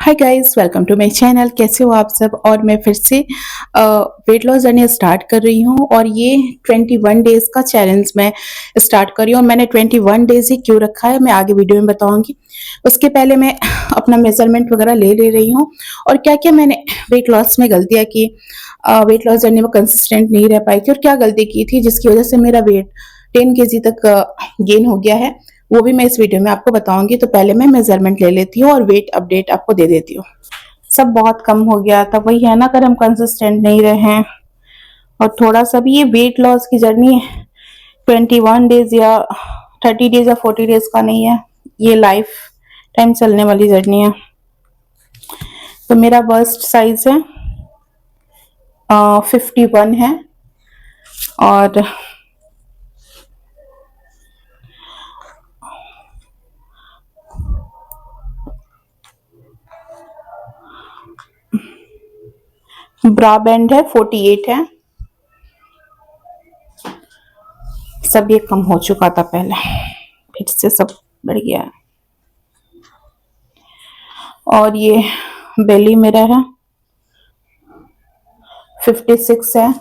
Hi guys, welcome to my channel. कैसे हो आप सब। और मैं फिर से वेट लॉस जर्नी स्टार्ट कर रही हूँ और ये 21 डेज का चैलेंज मैं स्टार्ट कर रही हूँ। मैंने 21 डेज ही क्यों रखा है मैं आगे वीडियो में बताऊंगी। उसके पहले मैं अपना मेजरमेंट वगैरह ले रही हूँ और क्या क्या मैंने वेट लॉस में गलतियाँ की, वेट लॉस जर्नी में कंसिस्टेंट नहीं रह पाई थी और क्या गलती की थी जिसकी वजह से मेरा वेट 10 kg तक गेन हो गया है, वो भी मैं इस वीडियो में आपको बताऊंगी। तो पहले मैं मेजरमेंट ले लेती हूँ और वेट अपडेट आपको दे देती हूँ। सब बहुत कम हो गया था, वही है ना, अगर हम कंसिस्टेंट नहीं रहे हैं और थोड़ा सा भी, ये वेट लॉस की जर्नी 21 डेज या 30 डेज या 40 डेज का नहीं है, ये लाइफ टाइम चलने वाली जर्नी है। तो मेरा बस्ट साइज है 51 है और ब्रा बैंड है 48 है। सब ये कम हो चुका था पहले, फिर से सब बढ़ गया है। और ये बेली मेरा है 56 है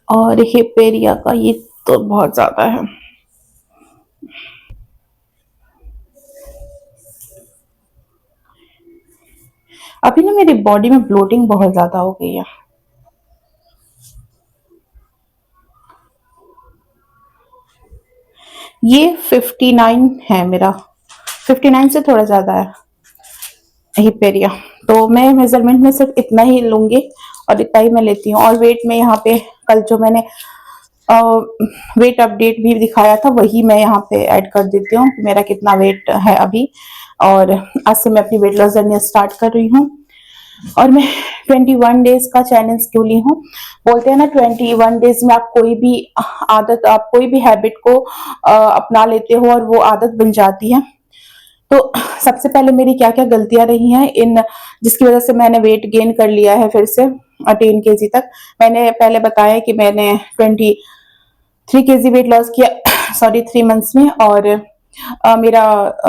और हिप एरिया का ये तो बहुत ज्यादा है। अभी ना मेरी बॉडी में ब्लोटिंग बहुत ज्यादा हो गई है। ये 59 है मेरा, 59 से थोड़ा ज्यादा है हिप एरिया। तो मैं मेजरमेंट में सिर्फ इतना ही लूंगी और इतना ही मैं लेती हूँ। और वेट में यहाँ पे कल जो मैंने वेट अपडेट भी दिखाया था वही मैं यहाँ पे ऐड कर देती हूँ कि मेरा कितना वेट है अभी। और आज से मैं अपनी वेट लॉस जर्नी स्टार्ट कर रही हूँ और मैं 21 डेज का चैलेंज क्यों ली हूँ। बोलते हैं ना 21 डेज में आप कोई भी आदत, आप कोई भी हैबिट को अपना लेते हो और वो आदत बन जाती है। तो सबसे पहले मेरी क्या क्या गलतियां रही हैं इन, जिसकी वजह से मैंने वेट गेन कर लिया है फिर से 10 kg तक। मैंने पहले बताया कि मैंने 23 kg वेट लॉस किया सॉरी 3 मंथ्स में। और मेरा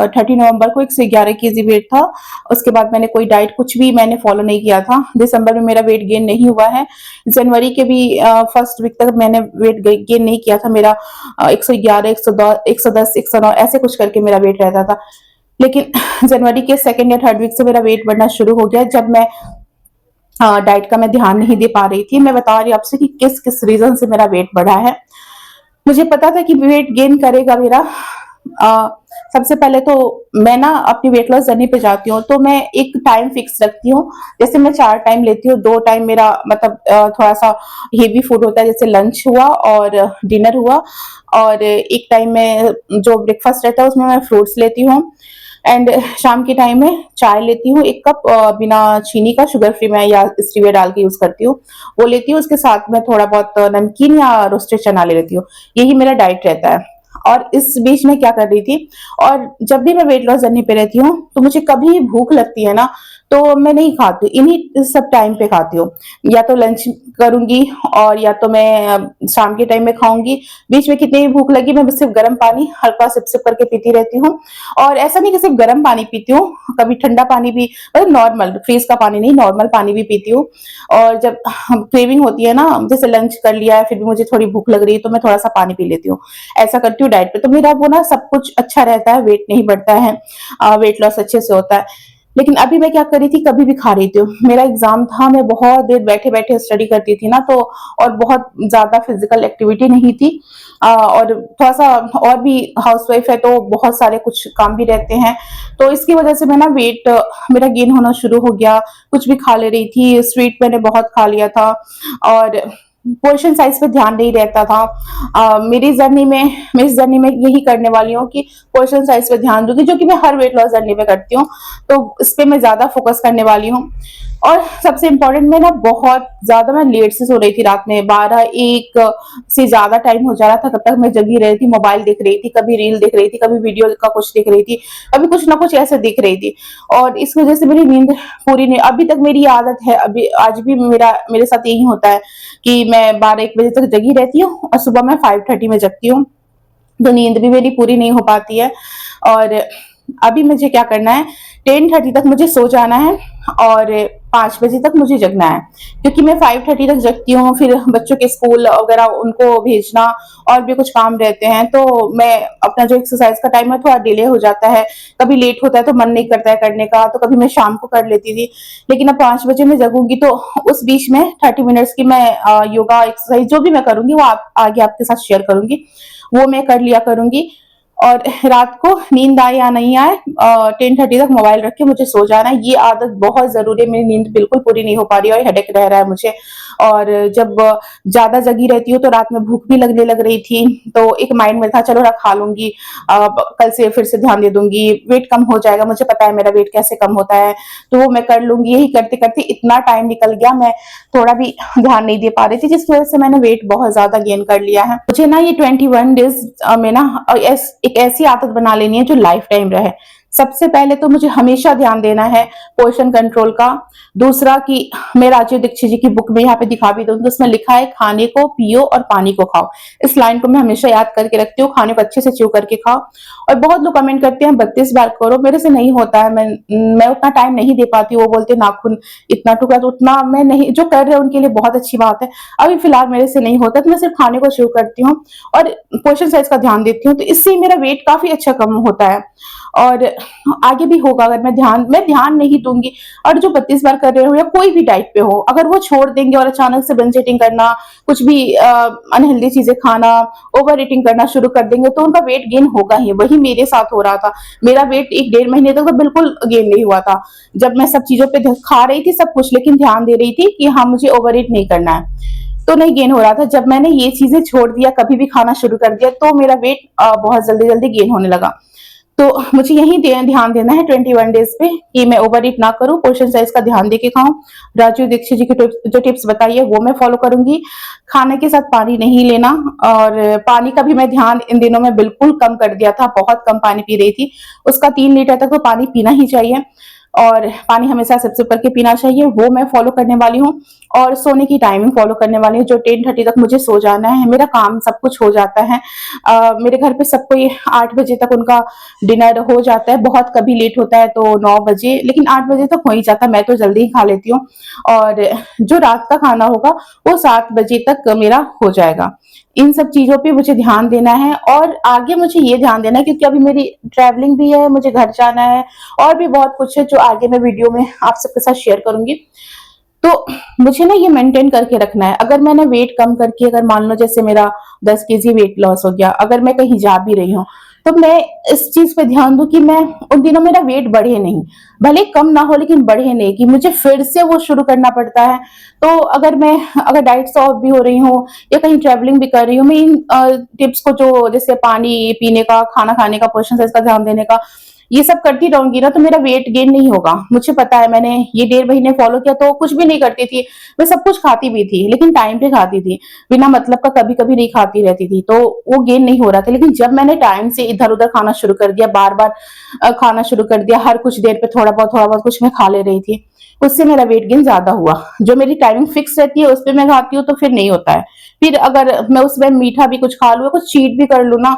30 नवंबर को 111 kg वेट था। उसके बाद मैंने कोई डाइट कुछ भी मैंने फॉलो नहीं किया था। दिसंबर में मेरा वेट गेन नहीं हुआ है। जनवरी के भी फर्स्ट वीक तक मैंने वेट गेन नहीं किया था। मेरा 111, 110, 109 ऐसे कुछ करके मेरा वेट रहता था। लेकिन जनवरी के सेकेंड या थर्ड वीक से मेरा वेट बढ़ना शुरू हो गया, जब मैं डाइट का मैं ध्यान नहीं दे पा रही थी। मैं बता रही हूँ आपसे कि किस किस रीजन से मेरा वेट बढ़ा है। मुझे पता था कि वेट गेन करेगा मेरा। अ, सबसे पहले तो मैं ना अपनी वेट लॉस जर्नी पे जाती हूँ तो मैं एक टाइम फिक्स रखती हूँ। जैसे मैं 4 टाइम लेती हूँ, 2 टाइम मेरा मतलब थोड़ा सा हेवी फूड होता है, जैसे लंच हुआ और डिनर हुआ। और एक टाइम में जो ब्रेकफास्ट रहता है उसमें मैं फ्रूट्स लेती हूँ। एंड शाम के टाइम में चाय लेती हूँ 1 कप, बिना चीनी का, शुगर फ्री में या स्टीविया डाल के यूज करती हूँ, वो लेती हूँ। उसके साथ में थोड़ा बहुत नमकीन या रोस्टेड चना ले लेती हूँ। यही मेरा डाइट रहता है। और इस बीच में क्या कर रही थी, और जब भी मैं वेट लॉस जर्नी पे रहती हूँ तो मुझे कभी भूख लगती है ना, तो मैं नहीं खाती, इन्हीं सब टाइम पे खाती हूँ। या तो लंच करूंगी और या तो मैं शाम के टाइम में खाऊंगी। बीच में कितनी भी भूख लगी मैं सिर्फ गर्म पानी हल्का सिप सिप करके पीती रहती हूँ। और ऐसा नहीं कि सिर्फ गर्म पानी पीती हूँ, कभी ठंडा पानी भी, मतलब नॉर्मल फ्रीज का पानी नहीं, नॉर्मल पानी भी पीती हूँ। और जब क्रेविंग होती है ना, जैसे लंच कर लिया है फिर भी मुझे थोड़ी भूख लग रही है तो मैं थोड़ा सा पानी पी लेती हूँ। ऐसा करती हूँ डाइट पे, तो मेरा वो ना सब कुछ अच्छा रहता है, वेट नहीं बढ़ता है, वेट लॉस अच्छे से होता है। लेकिन अभी मैं क्या कर रही थी, कभी भी खा रही थी। मेरा एग्जाम था, मैं बहुत देर बैठे बैठे स्टडी करती थी ना, तो और बहुत ज्यादा फिजिकल एक्टिविटी नहीं थी। और थोड़ा सा, और भी हाउसवाइफ है तो बहुत सारे कुछ काम भी रहते हैं, तो इसकी वजह से मैं ना वेट मेरा गेन होना शुरू हो गया। कुछ भी खा ले रही थी, स्वीट मैंने बहुत खा लिया था और पोर्शन साइज पे ध्यान नहीं रहता था। मेरी जर्नी में यही करने वाली हूँ कि पोर्शन साइज पे ध्यान दूंगी, जो कि मैं हर वेट लॉस जर्नी में करती हूँ। तो इस पे मैं ज्यादा फोकस करने वाली हूँ। और सबसे इम्पोर्टेंट, मैं ना बहुत ज्यादा मैं लेट से सो रही थी, रात में 12-1 से ज्यादा टाइम हो जा रहा था, तब तक मैं जगी रही थी, मोबाइल देख रही थी, कभी रील देख रही थी, कभी वीडियो का कुछ देख रही थी, कभी कुछ ना कुछ ऐसे देख रही थी। और इस वजह से मेरी नींद पूरी नहीं, अभी तक मेरी आदत है, अभी आज भी मेरे साथ यही होता है कि मैं 12-1 बजे तक जगी रहती हूँ और सुबह मैं 5:30 में जगती हूँ। तो नींद भी मेरी पूरी नहीं हो पाती है। और अभी मुझे क्या करना है, 10:30 तक मुझे सो जाना है और 5 बजे तक मुझे जगना है, क्योंकि मैं 5:30 तक जगती हूँ, फिर बच्चों के स्कूल वगैरह उनको भेजना और भी कुछ काम रहते हैं, तो मैं अपना जो एक्सरसाइज का टाइम है थोड़ा डिले हो जाता है, कभी लेट होता है तो मन नहीं करता है करने का, तो कभी मैं शाम को कर लेती थी, लेकिन अब 5 बजे मैं जगूंगी तो उस बीच में 30 मिनट्स की मैं योगा एक्सरसाइज जो भी मैं करूंगी वो आगे आपके साथ शेयर करूंगी, वो मैं कर लिया करूंगी। और रात को नींद आए या नहीं आए 10:30 तक मोबाइल रख के मुझे सो जाना है, ये आदत बहुत जरूरी है, मेरी नींद बिल्कुल पूरी नहीं हो पा रही है और हेडेक रह रहा है मुझे। और जब ज्यादा जगी रहती हूँ तो रात में भूख भी लगने लग रही थी, तो एक माइंड में था चलो ना खा लूंगी, कल से फिर से ध्यान दे दूंगी, वेट कम हो जाएगा, मुझे पता है मेरा वेट कैसे कम होता है, तो वो मैं कर लूंगी। यही करते करते इतना टाइम निकल गया, मैं थोड़ा भी ध्यान नहीं दे पा रही थी, जिसकी वजह से मैंने वेट बहुत ज्यादा गेन कर लिया है। मुझे ना ये 21 डेज में ना एक ऐसी आदत बना लेनी है जो लाइफ टाइम रहे। सबसे पहले तो मुझे हमेशा ध्यान देना है पोर्शन कंट्रोल का। दूसरा कि मैं राजीव दीक्षित जी की बुक में यहाँ पे दिखा भी दूंगी, उसमें लिखा है खाने को पियो और पानी को खाओ। इस लाइन को मैं हमेशा याद करके रखती हूँ, खाने को अच्छे से च्यू करके खाओ। और बहुत लोग कमेंट करते हैं 32 बार करो, मेरे से नहीं होता है, मैं उतना टाइम नहीं दे पाती। वो बोलते नाखून इतना टुकड़ा, तो उतना मैं नहीं, जो कर रहे हैं उनके लिए बहुत अच्छी बात है, अभी फिलहाल मेरे से नहीं होता, तो मैं सिर्फ खाने को च्यू करती हूँ और पोर्शन साइज का ध्यान देती हूँ, तो इससे मेरा वेट काफी अच्छा कम होता है और आगे भी होगा। अगर मैं ध्यान नहीं दूंगी, और जो 32 बार कर रहे हो या कोई भी डाइट पे हो, अगर वो छोड़ देंगे और अचानक से बिंज ईटिंग करना, कुछ भी अनहेल्दी चीजें खाना, ओवर ईटिंग करना शुरू कर देंगे, तो उनका वेट गेन होगा ही। वही मेरे साथ हो रहा था, मेरा वेट 1-1.5 महीने तक तो बिल्कुल गेन नहीं हुआ था, जब मैं सब चीजों पे खा रही थी सब कुछ, लेकिन ध्यान दे रही थी कि हाँ मुझे ओवर ईट नहीं करना है, तो नहीं गेन हो रहा था। जब मैंने ये चीजें छोड़ दिया, कभी भी खाना शुरू कर दिया, तो मेरा वेट बहुत जल्दी जल्दी गेन होने लगा। तो मुझे यही ध्यान देना है 21 डेज पे कि मैं ओवर ईट ना करूं, पोर्शन साइज का ध्यान देके खाऊं। राजीव दीक्षित जी की जो टिप्स बताई है वो मैं फॉलो करूंगी। खाने के साथ पानी नहीं लेना, और पानी का भी मैं ध्यान इन दिनों में बिल्कुल कम कर दिया था, बहुत कम पानी पी रही थी। उसका 3 लीटर तक तो पानी पीना ही चाहिए, और पानी हमेशा सिप सिप करके पीना चाहिए, वो मैं फॉलो करने वाली हूँ। और सोने की टाइमिंग फॉलो करने वाली हूँ, जो 10:30 तक मुझे सो जाना है, मेरा काम सब कुछ हो जाता है। मेरे घर पे सबको 8 बजे तक उनका डिनर हो जाता है, बहुत कभी लेट होता है तो 9 बजे, लेकिन 8 बजे तक हो ही जाता है, मैं तो जल्दी ही खा लेती हूँ। और जो रात का खाना होगा वो 7 बजे तक मेरा हो जाएगा। इन सब चीजों पे मुझे ध्यान देना है, और आगे मुझे ये ध्यान देना है क्योंकि अभी मेरी ट्रैवलिंग भी है, मुझे घर जाना है, और भी बहुत कुछ है जो आगे मैं वीडियो में आप सबके साथ शेयर करूंगी। तो मुझे ना ये मेंटेन करके रखना है। अगर मैंने वेट कम करके, अगर मान लो जैसे मेरा 10 केजी वेट लॉस हो गया, अगर मैं कहीं जा भी रही हूँ, तो मैं इस चीज पे ध्यान दूं कि मैं उन दिनों मेरा वेट बढ़े नहीं, भले कम ना हो लेकिन बढ़े नहीं, कि मुझे फिर से वो शुरू करना पड़ता है। तो अगर डाइट से ऑफ भी हो रही हूँ या कहीं ट्रेवलिंग भी कर रही हूँ, मैं इन टिप्स को, जो जैसे पानी पीने का, खाना खाने का, पोर्शन साइज का ध्यान देने का, ये सब करती रहूंगी ना, तो मेरा वेट गेन नहीं होगा। मुझे पता है, मैंने ये 1.5 महीने फॉलो किया, तो कुछ भी नहीं करती थी, मैं सब कुछ खाती भी थी लेकिन टाइम पे खाती थी, बिना मतलब का कभी कभी नहीं खाती रहती थी, तो वो गेन नहीं हो रहा था। लेकिन जब मैंने टाइम से इधर उधर खाना शुरू कर दिया, बार बार खाना शुरू कर दिया, हर कुछ देर पे थोड़ा बहुत कुछ मैं खा ले रही थी, उससे मेरा वेट गेन ज्यादा हुआ। जो मेरी टाइमिंग फिक्स रहती है उस पर मैं खाती हूँ तो फिर नहीं होता है। फिर अगर मैं उसमें मीठा भी कुछ खा लूँ, कुछ चीट भी कर लूँ ना,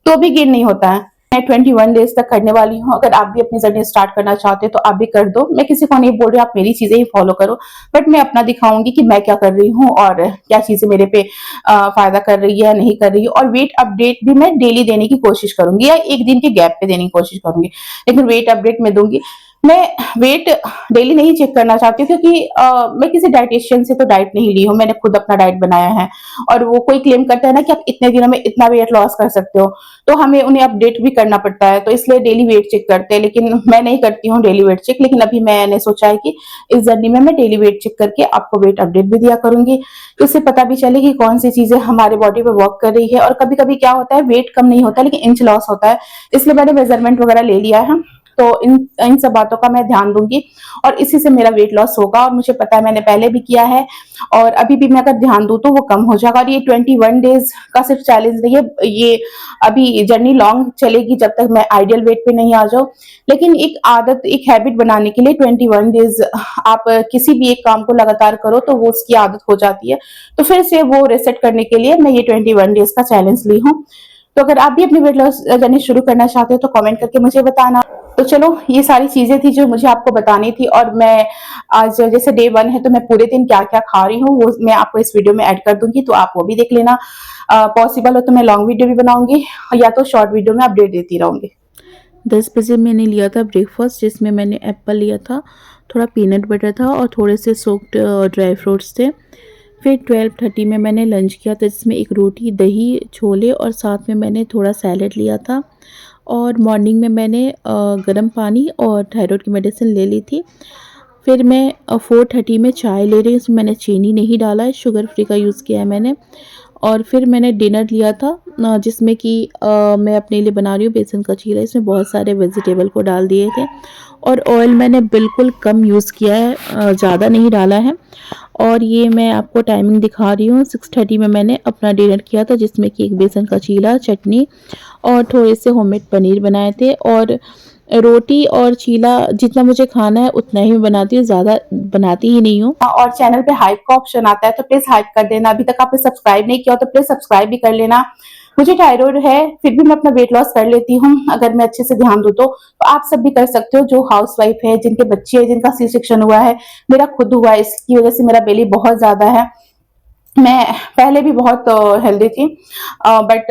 तो भी गेन नहीं होता है। मैं 21 डेज तक करने वाली हूँ। अगर आप भी अपनी जर्नी स्टार्ट करना चाहते हो तो आप भी कर दो, मैं किसी को नहीं बोल रही आप मेरी चीजें ही फॉलो करो, बट मैं अपना दिखाऊंगी कि मैं क्या कर रही हूँ और क्या चीजें मेरे पे फायदा कर रही है या नहीं कर रही है। और वेट अपडेट भी मैं डेली देने की कोशिश करूंगी, या एक दिन के गैप पे देने की कोशिश करूंगी, लेकिन वेट अपडेट मैं दूंगी। मैं वेट डेली नहीं चेक करना चाहती हूँ, क्योंकि मैं किसी डाइटिशियन से तो डाइट नहीं ली हूँ, मैंने खुद अपना डाइट बनाया है। और वो कोई क्लेम करता है ना कि आप इतने दिनों में इतना वेट लॉस कर सकते हो, तो हमें उन्हें अपडेट भी करना पड़ता है, तो इसलिए डेली वेट चेक करते हैं, लेकिन मैं नहीं करती हूँ डेली वेट चेक। लेकिन अभी मैंने सोचा है कि इस जर्नी में मैं डेली वेट चेक करके आपको वेट अपडेट भी दिया करूंगी, तो उससे पता भी चले कि कौन सी चीजें हमारे बॉडी पे वर्क कर रही है। और कभी कभी क्या होता है, वेट कम नहीं होता लेकिन इंच लॉस होता है, इसलिए मैंने मेजरमेंट वगैरह ले लिया है, तो इन सब बातों का मैं ध्यान दूंगी और इसी से मेरा वेट लॉस होगा। और मुझे पता है, मैंने पहले भी किया है और अभी भी मैं अगर ध्यान दूं तो वो कम हो जाएगा। और ये 21 डेज का सिर्फ चैलेंज नहीं है, ये अभी जर्नी लॉन्ग चलेगी जब तक मैं आइडियल वेट पे नहीं आ जाऊं। लेकिन एक आदत, एक हैबिट बनाने के लिए 21 डेज आप किसी भी एक काम को लगातार करो तो वो उसकी आदत हो जाती है। तो फिर से वो रिसेट करने के लिए मैं ये 21 डेज का चैलेंज ली हूँ। तो अगर आप भी अपनी वेट लॉस जर्नी शुरू करना चाहते हो तो कमेंट करके मुझे बताना। तो चलो, ये सारी चीजें थी जो मुझे आपको बतानी थी, और मैं आज जैसे डे 1 है तो मैं पूरे दिन क्या क्या खा रही हूँ वो मैं आपको इस वीडियो में ऐड कर दूंगी, तो आप वो भी देख लेना। पॉसिबल हो तो मैं लॉन्ग वीडियो भी बनाऊंगी, या तो शॉर्ट वीडियो में अपडेट देती रहूंगी। 10 बजे मैंने लिया था ब्रेकफास्ट, जिसमें मैंने एप्पल लिया था, थोड़ा पीनट बटर था और थोड़े से सोक्ड ड्राई फ्रूट्स थे। फिर 12:30 में मैंने लंच किया था, जिसमें एक रोटी, दही, छोले और साथ में मैंने थोड़ा सैलेड लिया था। और मॉर्निंग में मैंने गर्म पानी और थायराइड की मेडिसिन ले ली थी। फिर मैं 4:30 में चाय ले रही हूँ, इसमें मैंने चीनी नहीं डाला है, शुगर फ्री का यूज़ किया है मैंने। और फिर मैंने डिनर लिया था, जिसमें कि मैं अपने लिए बना रही हूँ बेसन का चीला, इसमें बहुत सारे वेजिटेबल को डाल दिए थे। और ऑयल मैंने बिल्कुल कम यूज़ किया है, ज़्यादा नहीं डाला है। और ये मैं आपको टाइमिंग दिखा रही हूँ, 6:30 में मैंने अपना डिनर किया था, जिसमें कि एक बेसन का चीला, चटनी और थोड़े से होममेड पनीर बनाए थे। और रोटी और चीला जितना मुझे खाना है उतना ही मैं बनाती हूँ, ज़्यादा बनाती ही नहीं हूँ। और चैनल पे हाइप का ऑप्शन आता है तो प्लीज हाइप कर देना। अभी तक आपने सब्सक्राइब नहीं किया हो तो प्लीज सब्सक्राइब भी कर लेना। मुझे थायराइड है फिर भी मैं अपना वेट लॉस कर लेती हूँ, अगर मैं अच्छे से ध्यान दूँ तो आप सब भी कर सकते हो जो हाउस वाइफ है, जिनके बच्चे हैं, जिनका सी सेक्शन हुआ है। मेरा खुद हुआ है, इसकी वजह से मेरा बेली बहुत ज्यादा है। मैं पहले भी बहुत हेल्दी थी, बट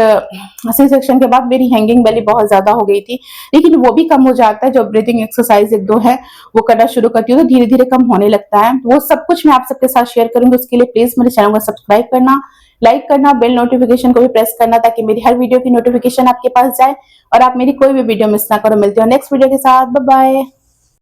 सी सेक्शन के बाद मेरी हैंगिंग बेली बहुत ज्यादा हो गई थी, लेकिन वो भी कम हो जाता है जब ब्रीथिंग एक्सरसाइज एक दो है वो करना शुरू करती हूँ तो धीरे धीरे कम होने लगता है। वो सब कुछ मैं आप सबके साथ शेयर करूंगी, उसके लिए प्लीज मेरे चैनल को सब्सक्राइब करना, लाइक करना, बेल नोटिफिकेशन को भी प्रेस करना, ताकि मेरी हर वीडियो की नोटिफिकेशन आपके पास जाए और आप मेरी कोई भी वीडियो मिस ना करो। मिलते हो नेक्स्ट वीडियो के साथ, बाय बाय।